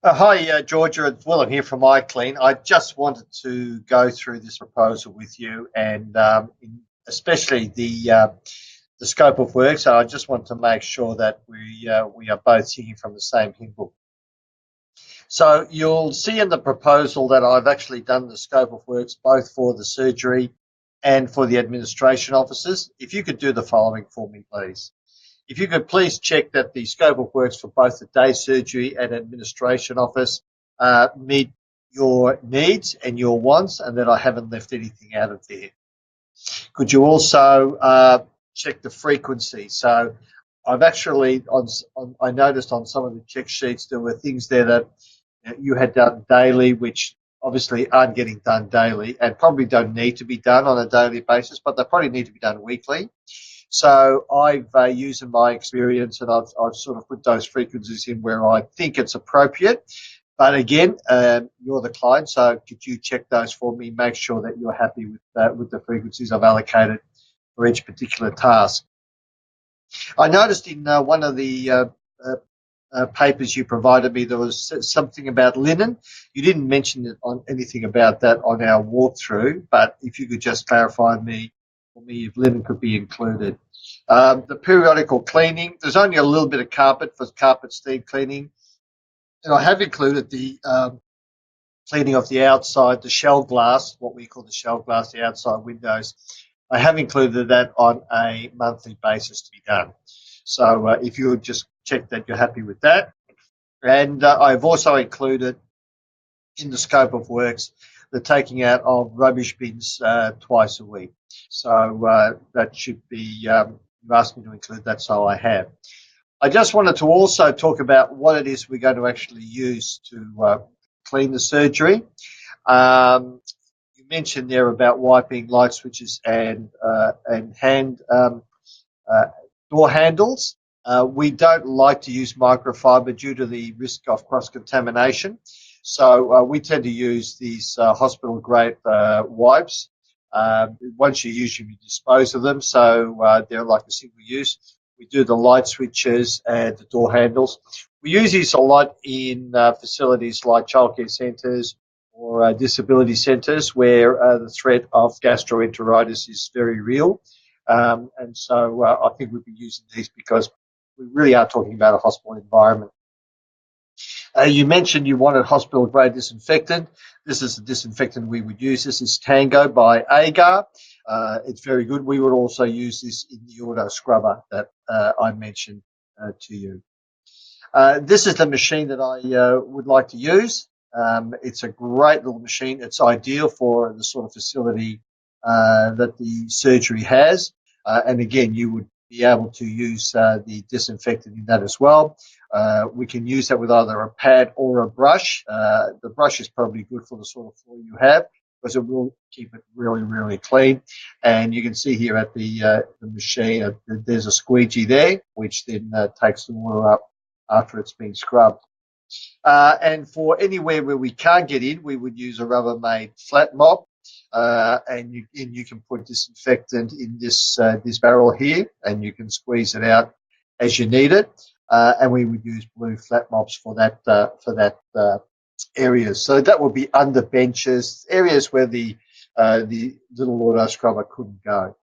Hi, Georgia. It's Willem here from iClean. I just wanted to go through this proposal with you, and especially the scope of work. So I just want to make sure that we are both singing from the same hymn book. So you'll see in the proposal that I've actually done the scope of works both for the surgery and for the administration offices. If you could do the following for me, please. If you could please check that the scope of works for both the day surgery and administration office meet your needs and your wants, and that I haven't left anything out of there. Could you also check the frequency? So I've actually, I noticed on some of the check sheets there were things there that you had done daily, which obviously aren't getting done daily and probably don't need to be done on a daily basis, but they probably need to be done weekly. So I've used in my experience, and I've sort of put those frequencies in where I think it's appropriate. But again, you're the client, so could you check those for me? Make sure that you're happy with the frequencies I've allocated for each particular task. I noticed in one of the papers you provided me there was something about linen. You didn't mention anything about that on our walkthrough, but if you could just clarify for me if linen could be included. The periodical cleaning, there's only a little bit of carpet for carpet steam cleaning, and I have included the cleaning of the outside, the shell glass, what we call the shell glass, the outside windows. I have included that on a monthly basis to be done. So if you would just check that you're happy with that. And I've also included in the scope of works the taking out of rubbish bins twice a week. So that should be, you asked me to include that, so I have. I just wanted to also talk about what it is we're going to actually use to clean the surgery. You mentioned there about wiping light switches and hand door handles. We don't like to use microfiber due to the risk of cross-contamination. So we tend to use these hospital-grade wipes. Once you use them, you dispose of them. So they're like a single use. We do the light switches and the door handles. We use these a lot in facilities like childcare centres or disability centres where the threat of gastroenteritis is very real. And so I think we'd be using these because we really are talking about a hospital environment. You mentioned you wanted hospital-grade disinfectant. This is the disinfectant we would use. This is Tango by Agar. It's very good. We would also use this in the auto scrubber that I mentioned to you. This is the machine that I would like to use. It's a great little machine. It's ideal for the sort of facility that the surgery has. And again, you would be able to use the disinfectant in that as well. We can use that with either a pad or a brush. The brush is probably good for the sort of floor you have because it will keep it really, really clean. And you can see here at the machine, there's a squeegee there, which then takes the water up after it's been scrubbed. And for anywhere where we can't get in, we would use a Rubbermaid flat mop. And you can put disinfectant in this barrel here, and you can squeeze it out as you need it. And we would use blue flat mops for that areas. So that would be under benches, areas where the little auto scrubber couldn't go.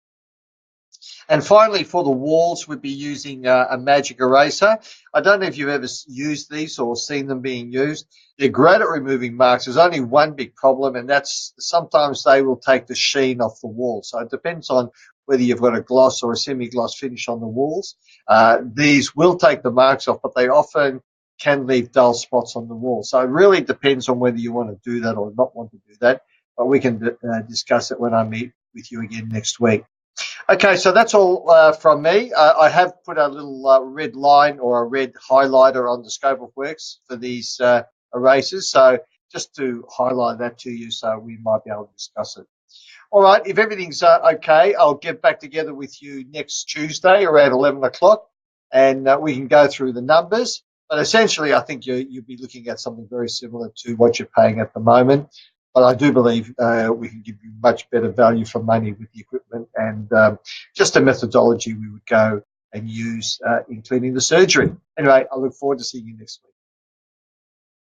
And finally, for the walls, we'd be using a magic eraser. I don't know if you've ever used these or seen them being used. They're great at removing marks. There's only one big problem, and that's sometimes they will take the sheen off the wall. So it depends on whether you've got a gloss or a semi-gloss finish on the walls. These will take the marks off, but they often can leave dull spots on the wall. So it really depends on whether you want to do that or not want to do that. But we can discuss it when I meet with you again next week. Okay, so that's all from me. I have put a little red line or a red highlighter on the scope of works for these erasers. So just to highlight that to you so we might be able to discuss it. All right, if everything's okay, I'll get back together with you next Tuesday around 11 o'clock and we can go through the numbers. But essentially, I think you'll be looking at something very similar to what you're paying at the moment. But I do believe we can give you much better value for money with the equipment and just a methodology we would go and use in cleaning the surgery. Anyway, I look forward to seeing you next week.